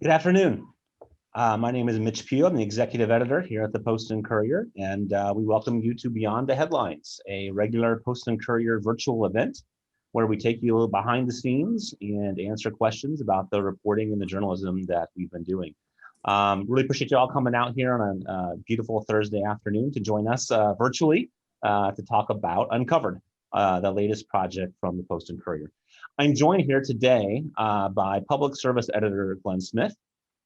Good afternoon. My name is Mitch Pugh. I'm the executive editor here at the Post and Courier, and we welcome you to Beyond the Headlines, a regular Post and Courier virtual event where we take you a little behind the scenes and answer questions about the reporting and the journalism that we've been doing. Really appreciate you all coming out here on a beautiful Thursday afternoon to join us virtually to talk about Uncovered, the latest project from the Post and Courier. I'm joined here today by public service editor Glenn Smith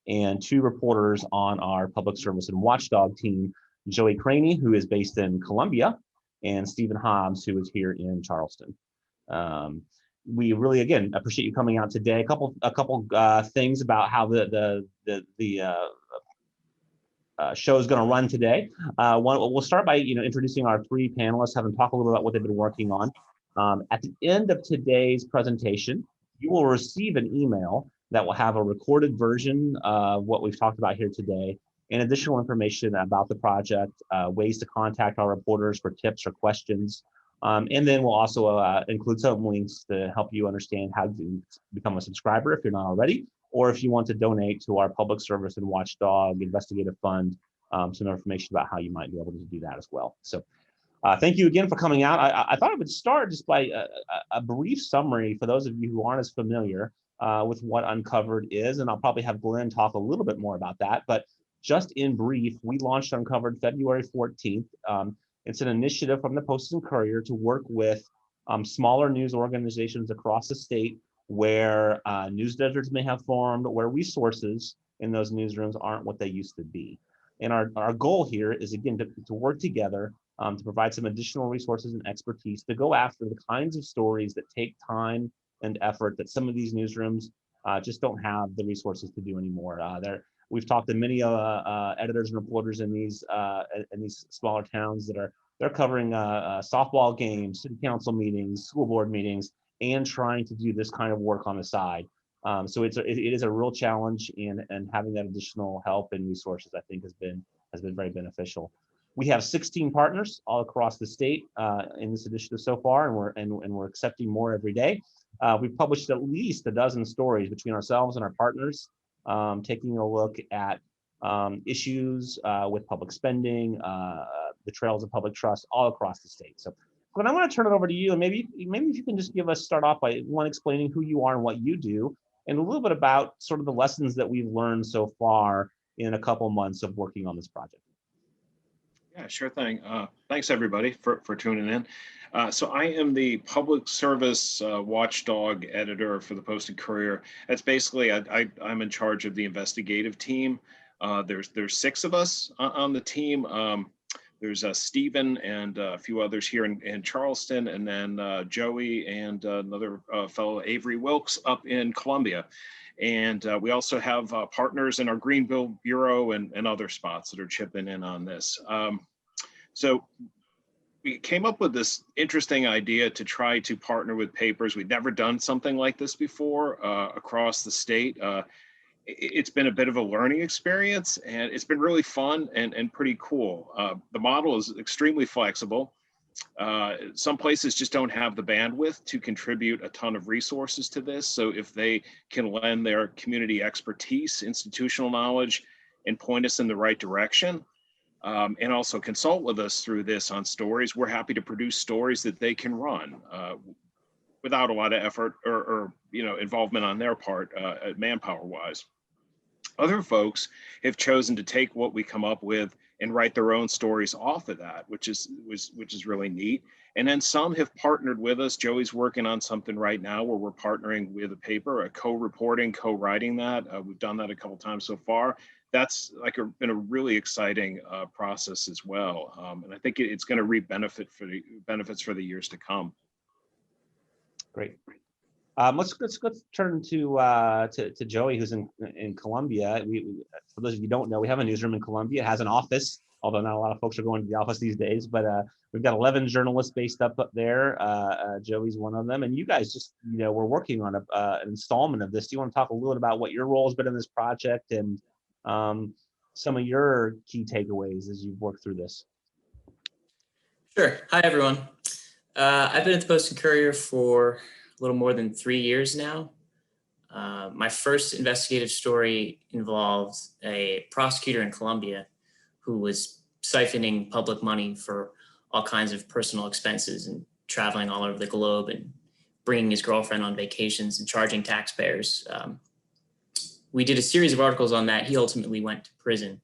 and two reporters on our public service and watchdog team, Joey Cranney, who is based in Columbia, and Stephen Hobbs, who is here in Charleston. We really, again, appreciate you coming out today. A couple things about how the show is going to run today. We'll start by introducing our three panelists, have them talk a little bit about what they've been working on. At the end of today's presentation, you will receive an email that will have a recorded version of what we've talked about here today and additional information about the project, ways to contact our reporters for tips or questions. And then we'll also include some links to help you understand how to become a subscriber if you're not already, or if you want to donate to our public service and watchdog investigative fund, some information about how you might be able to do that as well. So thank you again for coming out. I thought I would start just by a brief summary for those of you who aren't as familiar with what Uncovered is, and I'll probably have Glenn talk a little bit more about that. But just in brief, we launched Uncovered February 14th. It's an initiative from the Post and Courier to work with smaller news organizations across the state where news deserts may have formed, where resources in those newsrooms aren't what they used to be. And our goal here is, again, to work together to provide some additional resources and expertise to go after the kinds of stories that take time and effort that some of these newsrooms just don't have the resources to do anymore. We've talked to many editors and reporters in these smaller towns that they're covering softball games, city council meetings, school board meetings, and trying to do this kind of work on the side. So it is a real challenge, and having that additional help and resources, I think, has been very beneficial. We have 16 partners all across the state in this initiative so far, and we're accepting more every day. We've published at least a dozen stories between ourselves and our partners, taking a look at issues with public spending, betrayals of public trust all across the state. So, Glenn, I want to turn it over to you, and maybe if you can just start off by explaining who you are and what you do, and a little bit about sort of the lessons that we've learned so far in a couple months of working on this project. Yeah, sure thing. Thanks everybody for tuning in. So I am the public service watchdog editor for the Post and Courier. That's basically, I'm in charge of the investigative team. There's 6 of us on the team. There's Stephen and a few others here in Charleston, and then Joey and another fellow, Avery Wilkes, up in Columbia. And we also have partners in our Greenville Bureau and other spots that are chipping in on this. So we came up with this interesting idea to try to partner with papers. We'd never done something like this before across the state. It's been a bit of a learning experience, and it's been really fun and pretty cool. The model is extremely flexible. Some places just don't have the bandwidth to contribute a ton of resources to this. So if they can lend their community expertise, institutional knowledge, and point us in the right direction, and also consult with us through this on stories, we're happy to produce stories that they can run without a lot of effort or involvement on their part, manpower wise. Other folks have chosen to take what we come up with and write their own stories off of that, which is really neat. And then some have partnered with us. Joey's working on something right now where we're partnering with a paper, co-reporting, co-writing that. We've done that a couple times so far. That's been a really exciting process as well. And I think it's going to reap benefits for the years to come. Great. Let's turn to Joey, who's in Columbia. For those of you who don't know, we have a newsroom in Columbia. It has an office, although not a lot of folks are going to the office these days. But we've got 11 journalists based up there. Joey's one of them, and you guys just we're working on an installment of this. Do you want to talk a little bit about what your role has been in this project and some of your key takeaways as you've worked through this? Sure. Hi, everyone. I've been at the Post and Courier for a little more than 3 years now. My first investigative story involved a prosecutor in Colombia who was siphoning public money for all kinds of personal expenses and traveling all over the globe and bringing his girlfriend on vacations and charging taxpayers. We did a series of articles on that. He ultimately went to prison.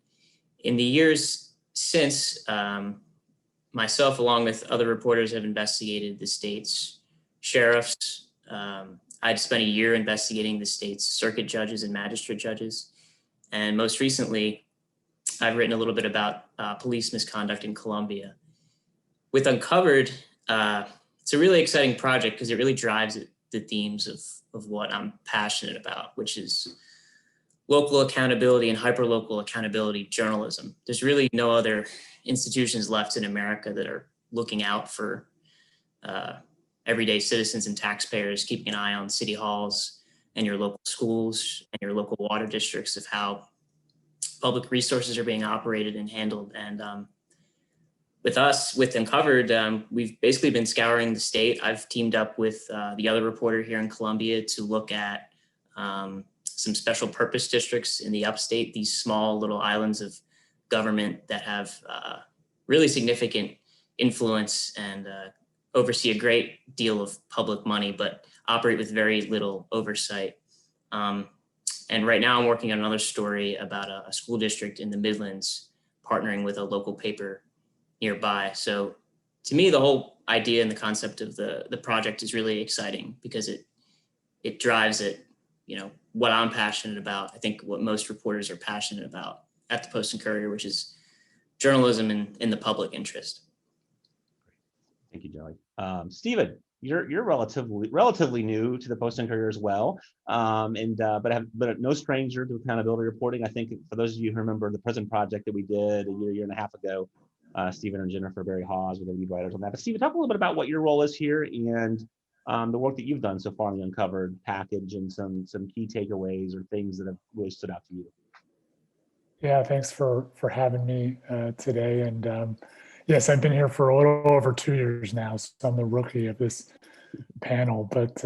In the years since, myself, along with other reporters, have investigated the state's sheriffs. I'd spent a year investigating the state's circuit judges and magistrate judges. And most recently, I've written a little bit about police misconduct in Colombia. With Uncovered, it's a really exciting project because it really drives the themes of what I'm passionate about, which is local accountability and hyperlocal accountability journalism. There's really no other institutions left in America that are looking out for everyday citizens and taxpayers, keeping an eye on city halls and your local schools and your local water districts of how public resources are being operated and handled. And with us, with Uncovered, we've basically been scouring the state. I've teamed up with the other reporter here in Columbia to look at some special purpose districts in the upstate, these small little islands of government that have really significant influence and oversee a great deal of public money, but operate with very little oversight. And right now I'm working on another story about a school district in the Midlands partnering with a local paper nearby. So to me, the whole idea and the concept of the project is really exciting because it drives at, what I'm passionate about. I think what most reporters are passionate about at the Post and Courier, which is journalism in the public interest. Thank you, Joey. Stephen, you're relatively new to the Post and Courier as well, but no stranger to accountability reporting. I think for those of you who remember the Prison Project that we did a year and a half ago, Stephen and Jennifer Berry Hobbs were the lead writers on that. But Stephen, talk a little bit about what your role is here and the work that you've done so far in the Uncovered package and some key takeaways or things that have really stood out to you. Yeah, thanks for having me today. And yes, I've been here for a little over 2 years now, so I'm the rookie of this panel. But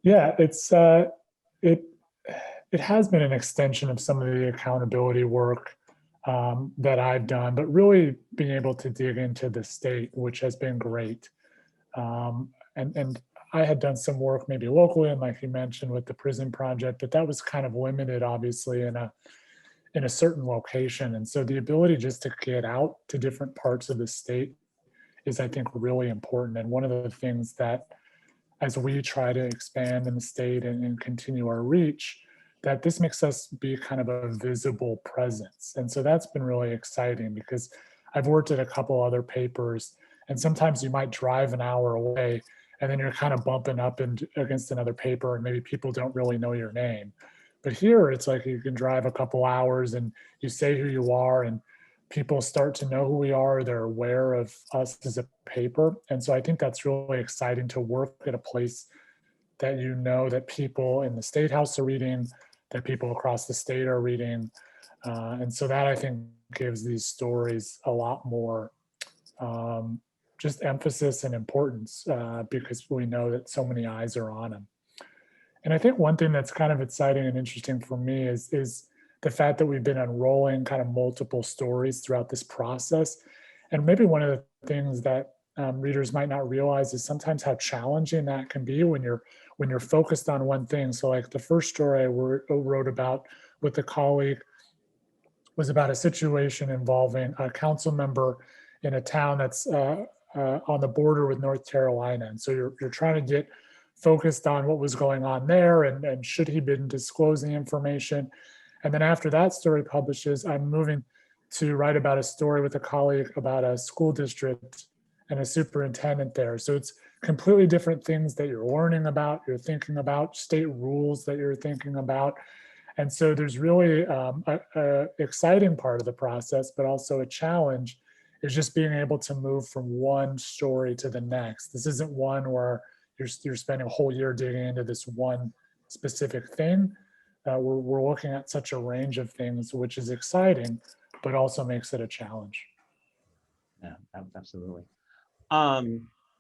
yeah, it has been an extension of some of the accountability work that I've done, but really being able to dig into the state, which has been great. And I had done some work maybe locally, and like you mentioned with the Prison Project, but that was kind of limited, obviously, in a certain location. And so the ability just to get out to different parts of the state is, I think, really important. And one of the things that, as we try to expand in the state and continue our reach, that this makes us be kind of a visible presence. And so that's been really exciting because I've worked at a couple other papers, and sometimes you might drive an hour away and then you're kind of bumping up against another paper and maybe people don't really know your name. But here it's like you can drive a couple hours and you say who you are and people start to know who we are. They're aware of us as a paper. And so I think that's really exciting to work at a place that that people in the State House are reading, that people across the state are reading. And so that, I think, gives these stories a lot more just emphasis and importance because we know that so many eyes are on them. And I think one thing that's kind of exciting and interesting for me is the fact that we've been unrolling kind of multiple stories throughout this process. And maybe one of the things that readers might not realize is sometimes how challenging that can be when you're focused on one thing. So like the first story I wrote about with a colleague was about a situation involving a council member in a town that's on the border with North Carolina. And so you're trying to get focused on what was going on there and should he been disclosing information. And then after that story publishes, I'm moving to write about a story with a colleague about a school district and a superintendent there. So it's completely different things that you're learning about, you're thinking about, state rules that you're thinking about. And so there's really a exciting part of the process, but also a challenge is just being able to move from one story to the next. This isn't one where you're spending a whole year digging into this one specific thing. We're looking at such a range of things, which is exciting, but also makes it a challenge. Yeah, absolutely.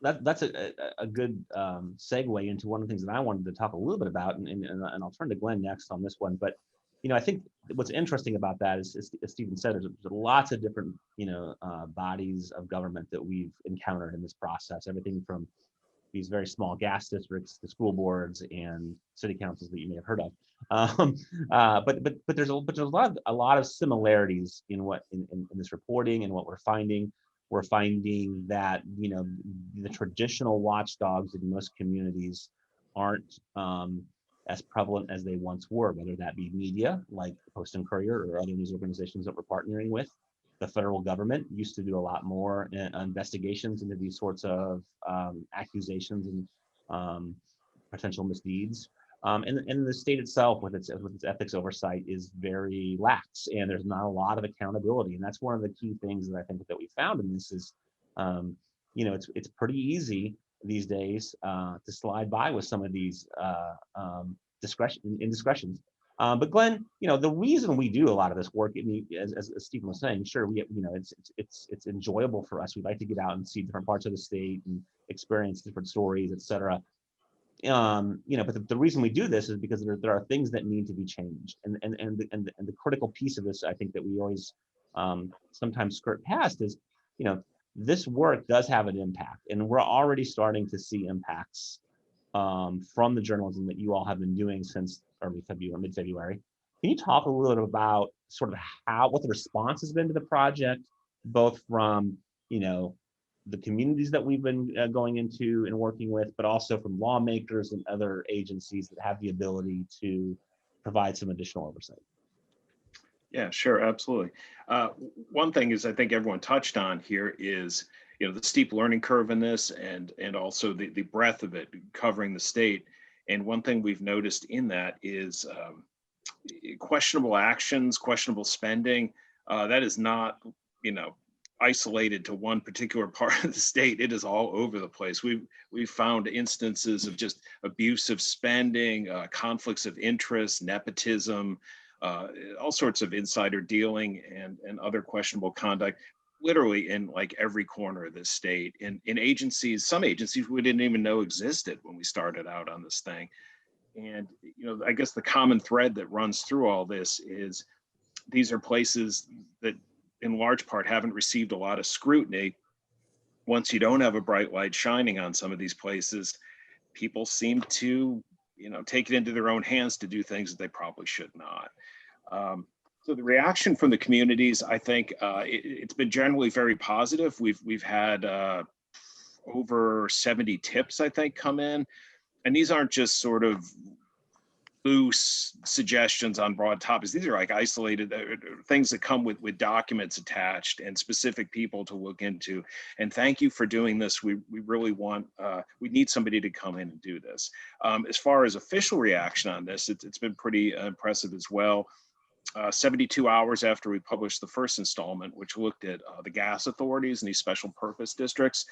that's a good segue into one of the things that I wanted to talk a little bit about, and I'll turn to Glenn next on this one. But I think what's interesting about that is, as Stephen said, there's lots of different bodies of government that we've encountered in this process. Everything from these very small gas districts, the school boards, and city councils that you may have heard of. But there's a lot of similarities in this reporting and what we're finding. We're finding that the traditional watchdogs in most communities aren't as prevalent as they once were, whether that be media like the Post and Courier or other news organizations that we're partnering with. The federal government used to do a lot more investigations into these sorts of accusations and potential misdeeds. And the state itself, with its ethics oversight, is very lax, and there's not a lot of accountability. And that's one of the key things that I think that we found in this is, it's pretty easy these days to slide by with some of these indiscretions. But Glenn, the reason we do a lot of this work, as Stephen was saying, sure, it's enjoyable for us. We like to get out and see different parts of the state and experience different stories, et cetera. But the reason we do this is because there are things that need to be changed, and the critical piece of this, I think, that we always sometimes skirt past is, this work does have an impact, and we're already starting to see impacts from the journalism that you all have been doing since mid-February. Can you talk a little bit about sort of what the response has been to the project, both from the communities that we've been going into and working with, but also from lawmakers and other agencies that have the ability to provide some additional oversight? Yeah, sure, absolutely. One thing is, I think everyone touched on here is, the steep learning curve in this, and also the breadth of it covering the state. And one thing we've noticed in that is questionable actions, questionable spending. That is not, isolated to one particular part of the state. It is all over the place. We've found instances of just abusive spending, conflicts of interest, nepotism, all sorts of insider dealing and other questionable conduct, literally in like every corner of this state. In agencies, some agencies we didn't even know existed when we started out on this thing. And I guess the common thread that runs through all this is these are places that in large part haven't received a lot of scrutiny. Once you don't have a bright light shining on some of these places, people seem to take it into their own hands to do things that they probably should not. So the reaction from the communities, I think it's been generally very positive. We've had over 70 tips, I think, come in. And these aren't just sort of loose suggestions on broad topics. These are like isolated things that come with documents attached and specific people to look into. And thank you for doing this. We really want, we need somebody to come in and do this. As far as official reaction on this, it's been pretty impressive as well. 72 hours after we published the first installment, which looked at the gas authorities and these special purpose districts,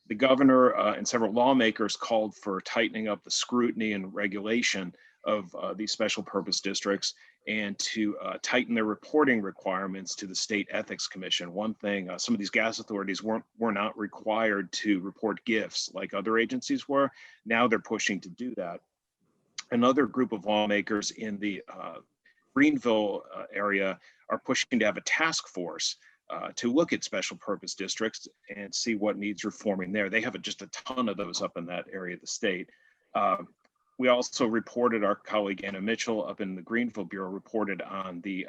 the governor and several lawmakers called for tightening up the scrutiny and regulation of these special purpose districts and to tighten their reporting requirements to the State Ethics Commission. One thing, some of these gas authorities were not required to report gifts like other agencies were. Now they're pushing to do that. Another group of lawmakers in the Greenville area are pushing to have a task force to look at special purpose districts and see what needs reforming there. They have just a ton of those up in that area of the state. We also reported, our colleague Anna Mitchell up in the Greenville Bureau reported on the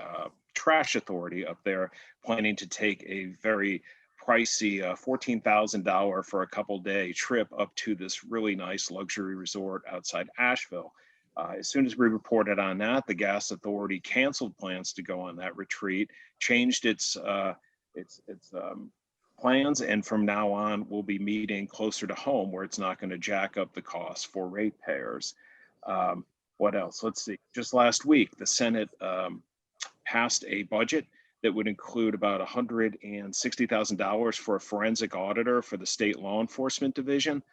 trash authority up there, planning to take a very pricey $14,000 for a couple day trip up to this really nice luxury resort outside Asheville. As soon as we reported on that, the gas authority canceled plans to go on that retreat, changed its plans, and from now on we'll be meeting closer to home where it's not going to jack up the costs for ratepayers. What else? Let's see. Just last week, the Senate passed a budget that would include about $160,000 for a forensic auditor for the state law enforcement division.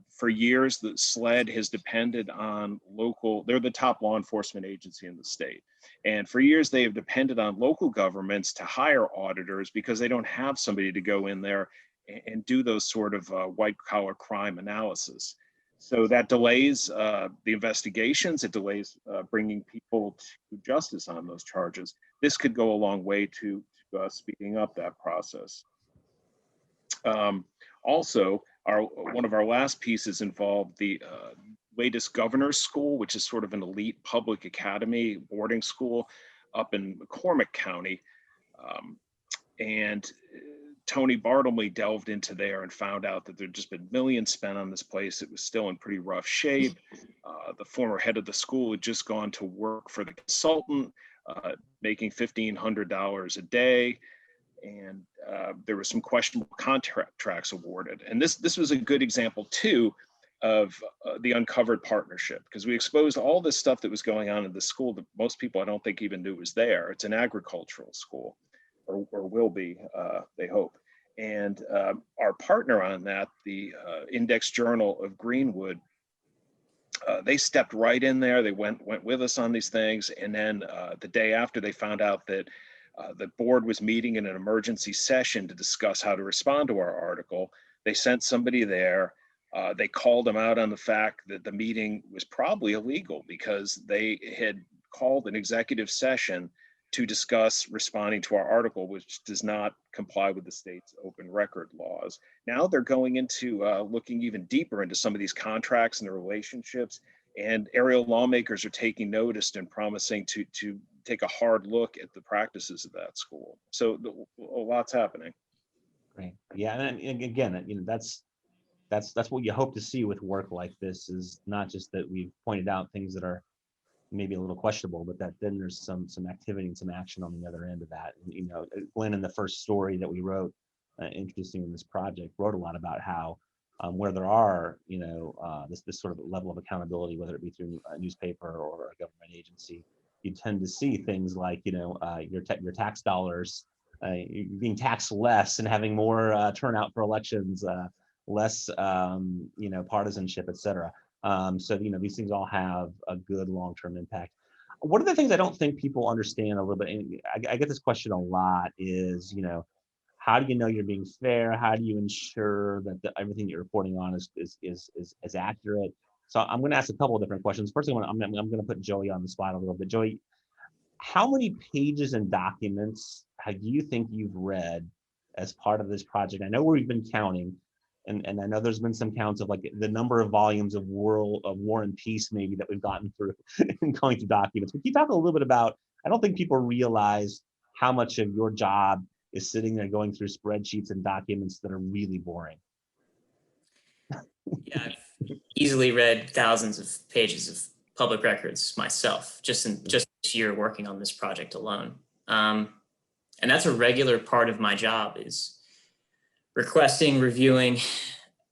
For years, the SLED has depended on local, they're the top law enforcement agency in the state. And for years, they have depended on local governments to hire auditors because they don't have somebody to go in there and do those sort of white collar crime analysis. So that delays the investigations. It delays bringing people to justice on those charges. This could go a long way to speeding up that process. Also, one of our last pieces involved the latest governor's school, which is sort of an elite public academy boarding school up in McCormick County. And Tony Bartlemy delved into there and found out that there'd just been millions spent on this place. It was still in pretty rough shape. The former head of the school had just gone to work for the consultant, making $1,500 a day. And there were some questionable contracts awarded. And this was a good example too of the uncovered partnership, because we exposed all this stuff that was going on in the school that most people I don't think even knew was there. It's an agricultural school, or will be, they hope. And our partner on that, the Index Journal of Greenwood, they stepped right in there. They went with us on these things. And then the day after, they found out that the board was meeting in an emergency session to discuss how to respond to our article. They sent somebody there. They called them out on the fact that the meeting was probably illegal because they had called an executive session to discuss responding to our article, which does not comply with the state's open record laws. Now they're going into looking even deeper into some of these contracts and the relationships, and area lawmakers are taking notice and promising to take a hard look at the practices of that school. So a lot's happening. Right. Yeah, and again, you know, that's what you hope to see with work like this, is not just that we've pointed out things that are maybe a little questionable, but that then there's some activity and some action on the other end of that. And, you know, Glenn, in the first story that we wrote, introducing in this project, wrote a lot about how where there are, you know, this sort of level of accountability, whether it be through a newspaper or a government agency, you tend to see things like, you know, your tax dollars being taxed less and having more turnout for elections, less, you know, partisanship, et cetera. So, you know, these things all have a good long-term impact. One of the things I don't think people understand a little bit, and I get this question a lot, is, you know, how do you know you're being fair? How do you ensure that everything you're reporting on is accurate? So I'm going to ask a couple of different questions. First, I'm going to put Joey on the spot a little bit. Joey, how many pages and documents do you think you've read as part of this project? I know we've been counting. And I know there's been some counts of like the number of volumes of War and Peace maybe that we've gotten through and going through documents. But can you talk a little bit about, I don't think people realize how much of your job is sitting there going through spreadsheets and documents that are really boring. Yeah, I've easily read thousands of pages of public records myself, just this year working on this project alone. And that's a regular part of my job, is requesting, reviewing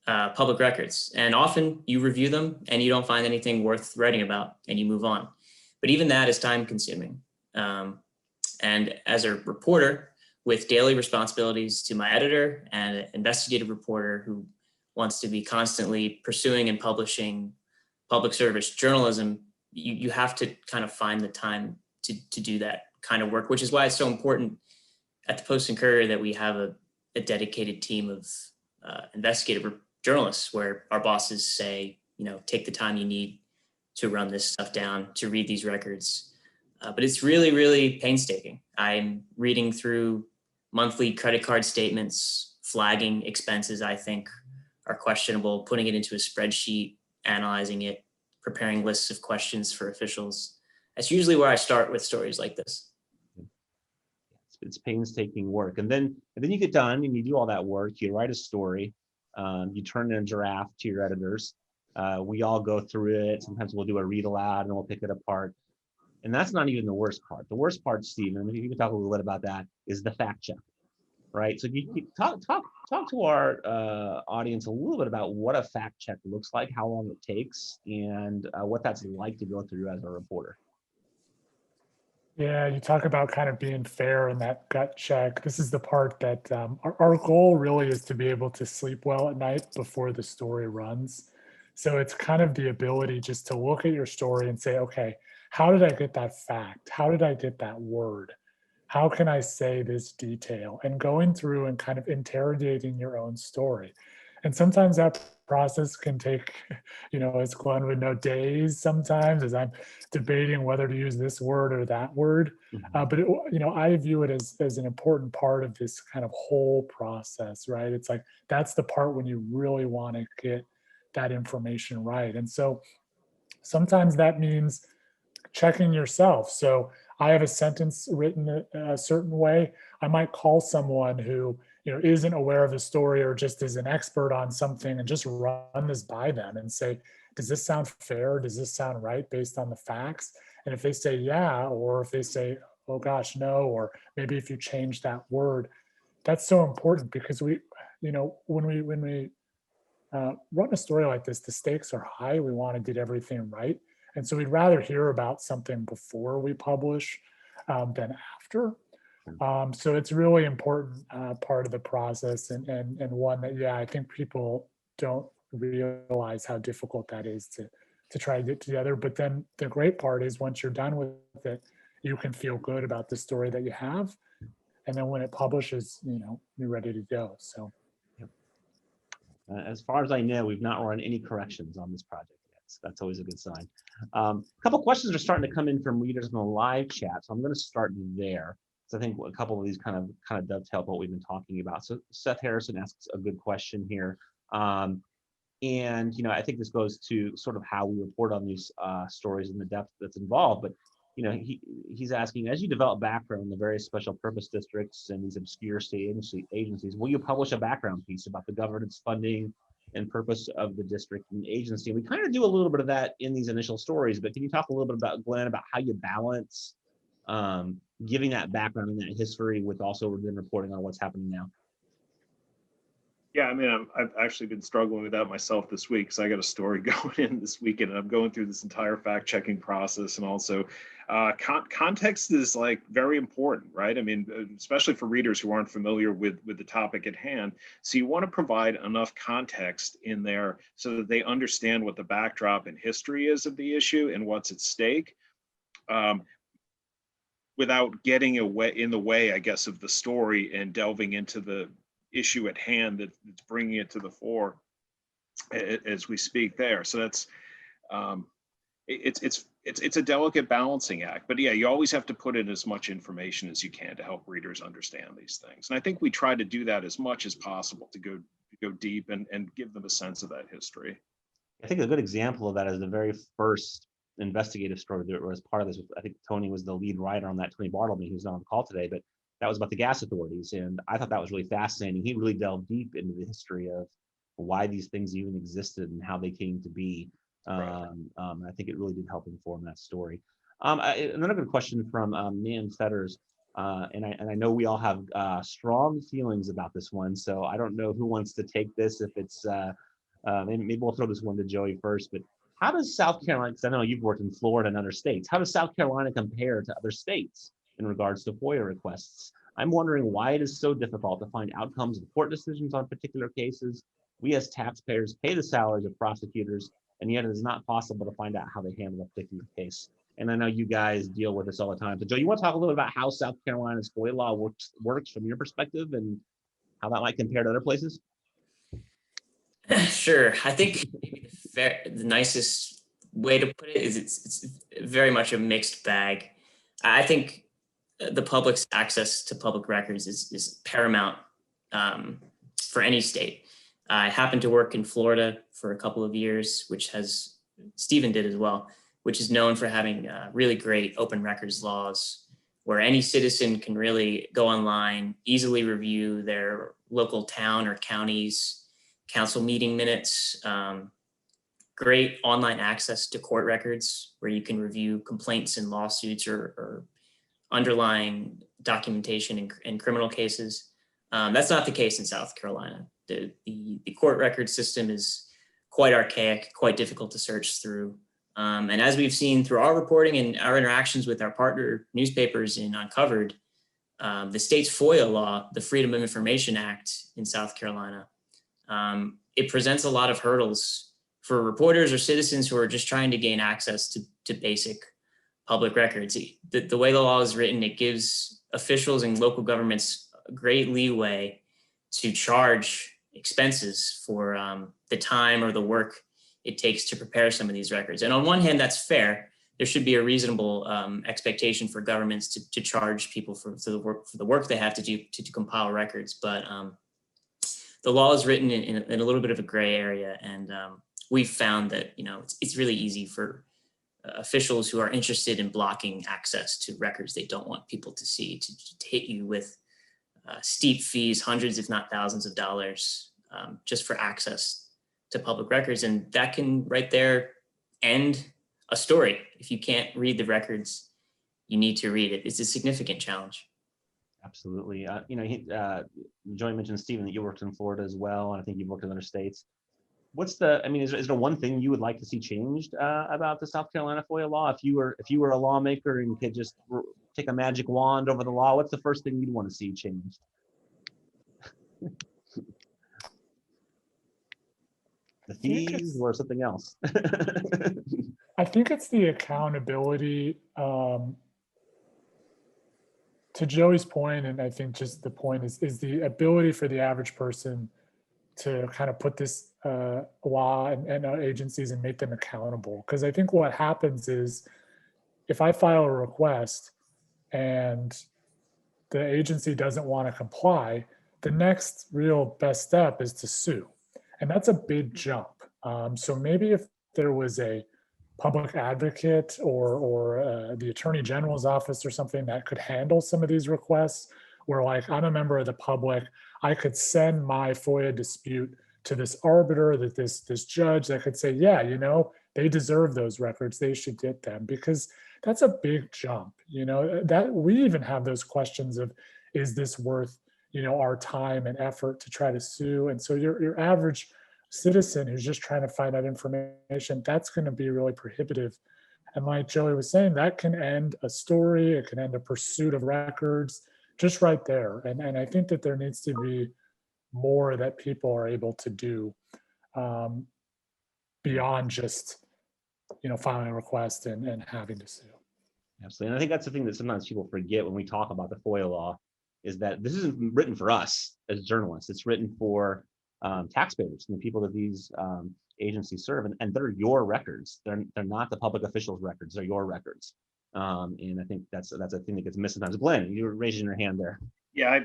public records. And often you review them and you don't find anything worth writing about and you move on. But even that is time consuming. And as a reporter with daily responsibilities to my editor and an investigative reporter who wants to be constantly pursuing and publishing public service journalism, you have to kind of find the time to do that kind of work, which is why it's so important at the Post and Courier that we have a dedicated team of investigative journalists, where our bosses say, you know, take the time you need to run this stuff down, to read these records. But it's really, really painstaking. I'm reading through monthly credit card statements, flagging expenses I think are questionable, putting it into a spreadsheet, analyzing it, preparing lists of questions for officials. That's usually where I start with stories like this. It's painstaking work, and then you get done and you do all that work. You write a story, you turn in a draft to your editors. We all go through it. Sometimes we'll do a read aloud and we'll pick it apart. And that's not even the worst part. The worst part, Stephen, if you can talk a little bit about that, is the fact check, right? So you talk to our audience a little bit about what a fact check looks like, how long it takes, and what that's like to go through as a reporter. Yeah, you talk about kind of being fair in that gut check. This is the part that our goal really is to be able to sleep well at night before the story runs. So it's kind of the ability just to look at your story and say, okay, how did I get that fact? How did I get that word? how can I say this detail? And going through and kind of interrogating your own story. And sometimes that process can take, as Glenn would know, days sometimes as I'm debating whether to use this word or that word. But I view it as an important part of this kind of whole process, right? It's like, that's the part when you really want to get that information right. And so sometimes that means checking yourself. So I have a sentence written a certain way. I might call someone who isn't aware of the story or just is an expert on something and just run this by them and say, does this sound fair? Does this sound right based on the facts? And if they say yeah, or if they say, oh gosh, no, or maybe if you change that word, that's so important because when we run a story like this, the stakes are high. We want to get everything right. And so we'd rather hear about something before we publish than after. So it's really important part of the process and one that, I think people don't realize how difficult that is to try to get together. But then the great part is once you're done with it, you can feel good about the story that you have. And then when it publishes, you're ready to go. So. As far as I know, we've not run any corrections on this project yet. So that's always a good sign. A couple questions are starting to come in from readers in the live chat. So I'm going to start there. So I think a couple of these kind of dovetail what we've been talking about. So Seth Harrison asks a good question here. And, I think this goes to sort of how we report on these stories and the depth that's involved. But, he's asking, as you develop background in the various special purpose districts and these obscure state agencies, will you publish a background piece about the governance, funding, and purpose of the district and agency? We kind of do a little bit of that in these initial stories, but can you talk a little bit about, Glenn, about how you balance giving that background and that history with also then reporting on what's happening now? Yeah, I mean, I've actually been struggling with that myself this week because I got a story going in this weekend, and I'm going through this entire fact-checking process. And also, context is like very important, right? I mean, especially for readers who aren't familiar with the topic at hand. So you want to provide enough context in there so that they understand what the backdrop and history is of the issue and what's at stake, without getting in the way, I guess, of the story and delving into the issue at hand that's bringing it to the fore as we speak there. So that's it's a delicate balancing act, but yeah, you always have to put in as much information as you can to help readers understand these things. And I think we try to do that as much as possible to go deep and give them a sense of that history. I think a good example of that is the very first investigative story that was part of this. I think Tony was the lead writer on that, Tony Bartleby, who's not on the call today, but that was about the gas authorities. And I thought that was really fascinating. He really delved deep into the history of why these things even existed and how they came to be. I think it really did help inform that story. Another good question from Nan Fetters. And I know we all have strong feelings about this one. So I don't know who wants to take this. If it's, maybe we'll throw this one to Joey first, but how does South Carolina, because I know you've worked in Florida and other states, how does South Carolina compare to other states in regards to FOIA requests? I'm wondering why it is so difficult to find outcomes of court decisions on particular cases. We as taxpayers pay the salaries of prosecutors, and yet it is not possible to find out how they handle a particular case. And I know you guys deal with this all the time. So Joe, you want to talk a little bit about how South Carolina's FOIA law works from your perspective and how that might compare to other places? Sure. I think the nicest way to put it is it's very much a mixed bag. I think the public's access to public records is paramount for any state. I happened to work in Florida for a couple of years, which has Stephen did as well, which is known for having really great open records laws where any citizen can really go online, easily review their local town or county's council meeting minutes, great online access to court records where you can review complaints and lawsuits or underlying documentation in criminal cases. That's not the case in South Carolina. The court record system is quite archaic, quite difficult to search through. And as we've seen through our reporting and our interactions with our partner newspapers in Uncovered, the state's FOIA law, the Freedom of Information Act in South Carolina, it presents a lot of hurdles for reporters or citizens who are just trying to gain access to basic public records. The way the law is written, it gives officials and local governments great leeway to charge expenses for the time or the work it takes to prepare some of these records. And on one hand, that's fair. There should be a reasonable expectation for governments to charge people for the work they have to do to compile records. But the law is written in a little bit of a gray area, and we've found that it's really easy for officials who are interested in blocking access to records they don't want people to see to hit you with steep fees, hundreds if not thousands of dollars just for access to public records. And that can right there end a story. If you can't read the records, you need to read it. It's a significant challenge. Absolutely. Joey mentioned, Stephen, that you worked in Florida as well, and I think you've worked in other states. Is there one thing you would like to see changed about the South Carolina FOIA law? If you were a lawmaker and could just take a magic wand over the law, what's the first thing you'd want to see changed? The fees or something else? I think it's the accountability. To Joey's point, and I think just the point is the ability for the average person to kind of put this law and our agencies and make them accountable. Because I think what happens is if I file a request and the agency doesn't want to comply, the next real best step is to sue. And that's a big jump. So maybe if there was a public advocate or the attorney general's office or something that could handle some of these requests, where like I'm a member of the public, I could send my FOIA dispute to this arbiter, that this judge that could say, yeah, they deserve those records, they should get them, because that's a big jump. That we even have those questions of, is this worth our time and effort to try to sue? And so your average citizen who's just trying to find out information, that's going to be really prohibitive. And like Joey was saying, that can end a story, it can end a pursuit of records just right there. And I think that there needs to be more that people are able to do beyond just filing a request and having to sue. Absolutely. And I think that's the thing that sometimes people forget when we talk about the FOIA law, is that this isn't written for us as journalists. It's written for taxpayers and the people that these agencies serve, and they're your records. They're not the public officials' records. They're your records. And I think that's a thing that gets missed sometimes. Glenn, you were raising your hand there. Yeah,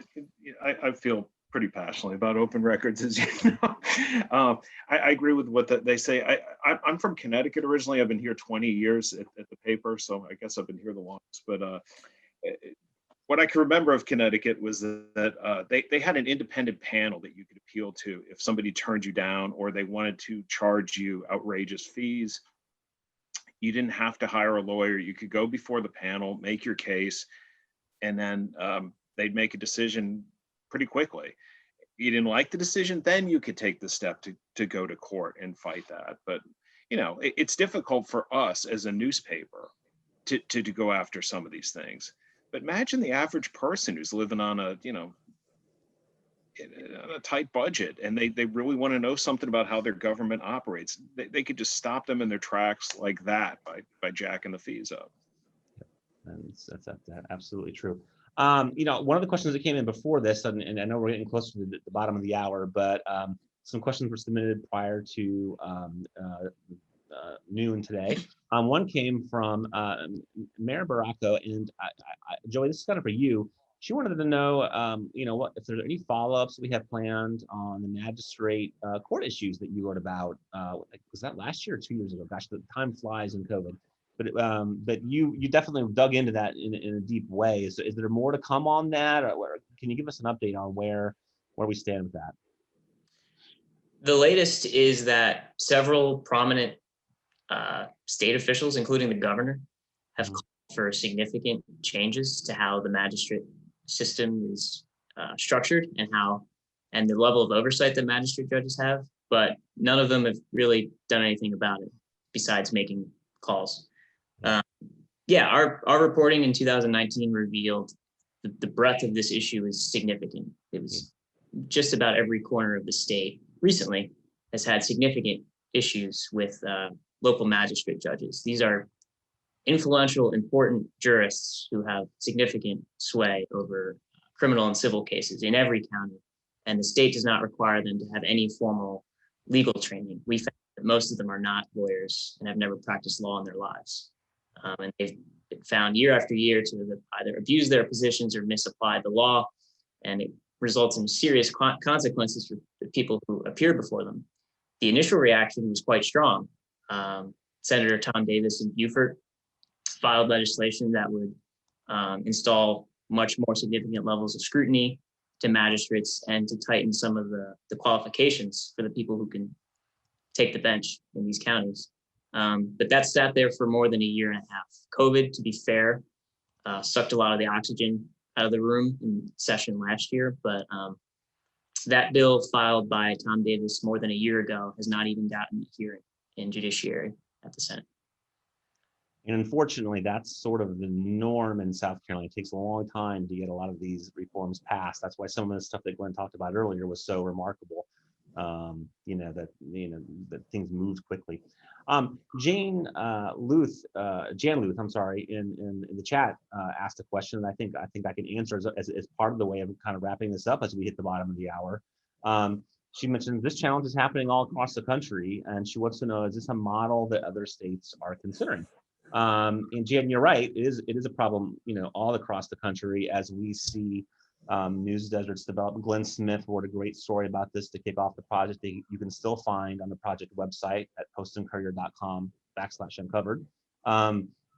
I feel pretty passionately about open records, as you know. I agree with what they say. I'm from Connecticut originally. I've been here 20 years at the paper, so I guess I've been here the longest. But what I can remember of Connecticut was that they had an independent panel that you could appeal to if somebody turned you down or they wanted to charge you outrageous fees. You didn't have to hire a lawyer. You could go before the panel, make your case, and then they'd make a decision pretty quickly. You didn't like the decision, then you could take the step to go to court and fight that. But it's difficult for us as a newspaper to go after some of these things. But imagine the average person who's living on a tight budget, and they really want to know something about how their government operates. They could just stop them in their tracks like that by jacking the fees up. That's absolutely true. One of the questions that came in before this, and I know we're getting close to the bottom of the hour, but some questions were submitted prior to noon today. One came from Mayor Baracco, and Joey, this is kind of for you. She wanted to know, what if there are any follow-ups we have planned on the magistrate court issues that you wrote about. Was that last year or 2 years ago? Gosh, the time flies in COVID. But you definitely dug into that in a deep way. So is there more to come on that, or can you give us an update on where we stand with that? The latest is that several prominent state officials, including the governor, have called for significant changes to how the magistrate system is structured and the level of oversight that magistrate judges have. But none of them have really done anything about it besides making calls. Our reporting in 2019 revealed the breadth of this issue is significant. It was just about every corner of the state recently has had significant issues with local magistrate judges. These are influential, important jurists who have significant sway over criminal and civil cases in every county, and the state does not require them to have any formal legal training. We found that most of them are not lawyers and have never practiced law in their lives. And they've been found year after year to have either abused their positions or misapplied the law, and it results in serious consequences for the people who appear before them. The initial reaction was quite strong. Senator Tom Davis in Beaufort filed legislation that would install much more significant levels of scrutiny to magistrates and to tighten some of the qualifications for the people who can take the bench in these counties. But that sat there for more than a year and a half. COVID, to be fair, sucked a lot of the oxygen out of the room in session last year, but that bill filed by Tom Davis more than a year ago has not even gotten a hearing in judiciary at the Senate. And unfortunately, that's sort of the norm in South Carolina. It takes a long time to get a lot of these reforms passed. That's why some of the stuff that Glenn talked about earlier was so remarkable. That things moved quickly. Jan Luth, I'm sorry, in the chat asked a question, and I think I can answer as part of the way of kind of wrapping this up as we hit the bottom of the hour. She mentioned this challenge is happening all across the country, and she wants to know, is this a model that other states are considering? And Jan, you're right, it is a problem, all across the country as we see news deserts develop. Glenn Smith wrote a great story about this to kick off the project that you can still find on the project website at postandcourier.com/uncovered.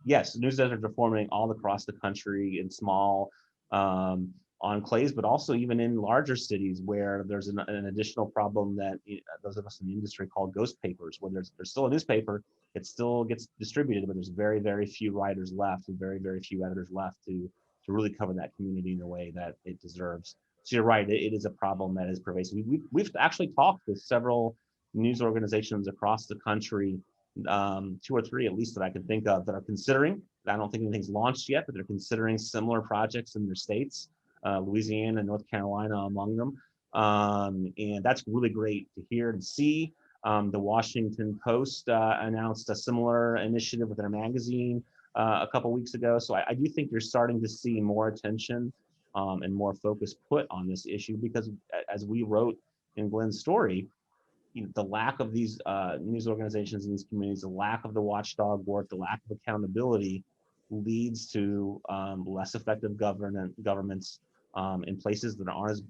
Yes, news deserts are forming all across the country in small enclaves, but also even in larger cities where there's an additional problem that those of us in the industry call ghost papers, where there's still a newspaper, it still gets distributed, but there's very, very few writers left and very, very few editors left to really cover that community in a way that it deserves. So you're right, it is a problem that is pervasive. We've actually talked with several news organizations across the country, 2 or 3 at least that I can think of, that are considering, I don't think anything's launched yet, but they're considering similar projects in their states, Louisiana and North Carolina among them. And that's really great to hear and see. The Washington Post announced a similar initiative with their magazine a couple weeks ago. So I do think you're starting to see more attention and more focus put on this issue, because as we wrote in Glenn's story, the lack of these news organizations in these communities, the lack of the watchdog work, the lack of accountability leads to less effective governments in places that aren't as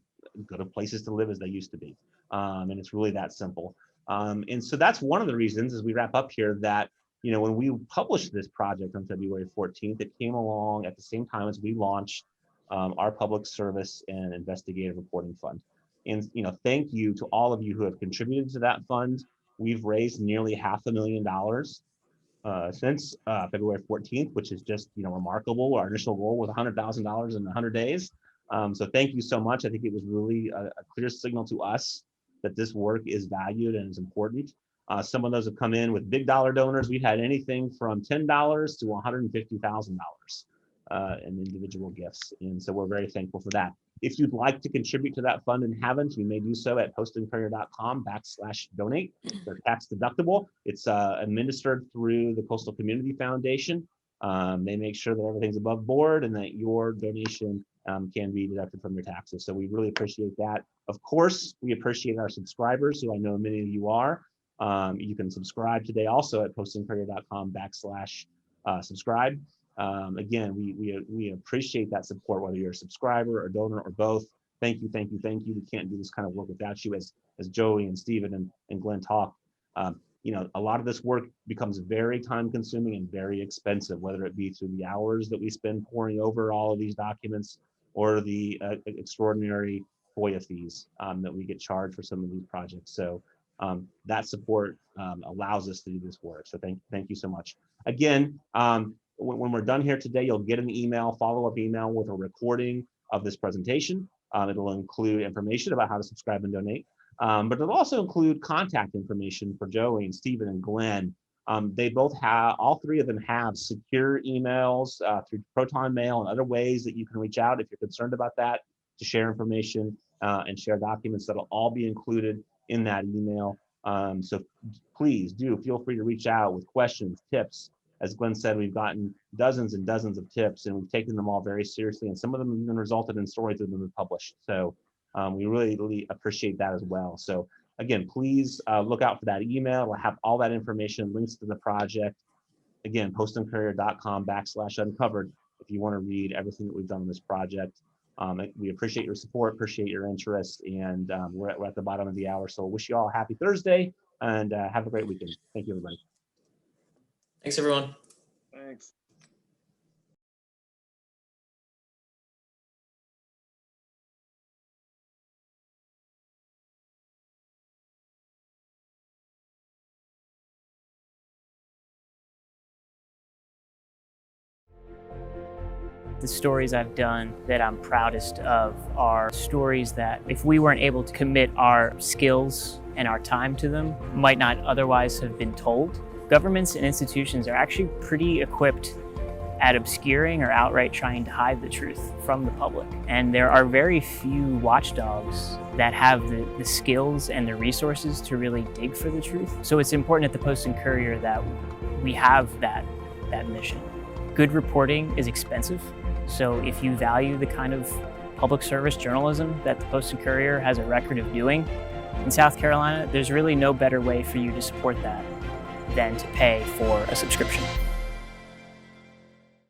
good of places to live as they used to be. And it's really that simple. And so that's one of the reasons, as we wrap up here, that when we published this project on February 14th, it came along at the same time as we launched our public service and investigative reporting fund. And thank you to all of you who have contributed to that fund. We've raised nearly $500,000 since February 14th, which is just remarkable. Our initial goal was $100,000 in 100 days. So thank you so much. I think it was really a clear signal to us that this work is valued and is important. Some of those have come in with big dollar donors. We've had anything from $10 to $150,000 in individual gifts. And so we're very thankful for that. If you'd like to contribute to that fund and haven't, you may do so at postandcourier.com/donate. They're tax deductible. It's administered through the Coastal Community Foundation. They make sure that everything's above board and that your donation can be deducted from your taxes. So we really appreciate that. Of course, we appreciate our subscribers, who I know many of you are. You can subscribe today also at postandcourier.com/subscribe. Again, we appreciate that support, whether you're a subscriber or donor or both. Thank you, thank you, thank you. We can't do this kind of work without you, as Joey and Stephen and Glenn talk. A lot of this work becomes very time consuming and very expensive, whether it be through the hours that we spend poring over all of these documents or the extraordinary FOIA fees that we get charged for some of these projects. So that support allows us to do this work. So thank you so much. Again, when we're done here today, you'll get an email, follow-up email with a recording of this presentation. It'll include information about how to subscribe and donate, but it'll also include contact information for Joey and Stephen and Glenn. They both have, all 3 of them have secure emails through Proton Mail and other ways that you can reach out if you're concerned about that, to share information and share documents. That'll all be included in that email. So please do feel free to reach out with questions, tips, as Glenn said, we've gotten dozens and dozens of tips, and we've taken them all very seriously, and some of them even resulted in stories that have been published. So we really appreciate that as well. So again, please look out for that email. We'll have all that information, links to the project. Again, postandcourier.com/uncovered if you want to read everything that we've done on this project. We appreciate your support, appreciate your interest, and we're at the bottom of the hour. So wish you all a happy Thursday, and have a great weekend. Thank you, everybody. Thanks, everyone. Thanks. The stories I've done that I'm proudest of are stories that, if we weren't able to commit our skills and our time to them, might not otherwise have been told. Governments and institutions are actually pretty equipped at obscuring or outright trying to hide the truth from the public. And there are very few watchdogs that have the skills and the resources to really dig for the truth. So it's important at the Post and Courier that we have that mission. Good reporting is expensive. So if you value the kind of public service journalism that the Post and Courier has a record of doing in South Carolina, there's really no better way for you to support that than to pay for a subscription.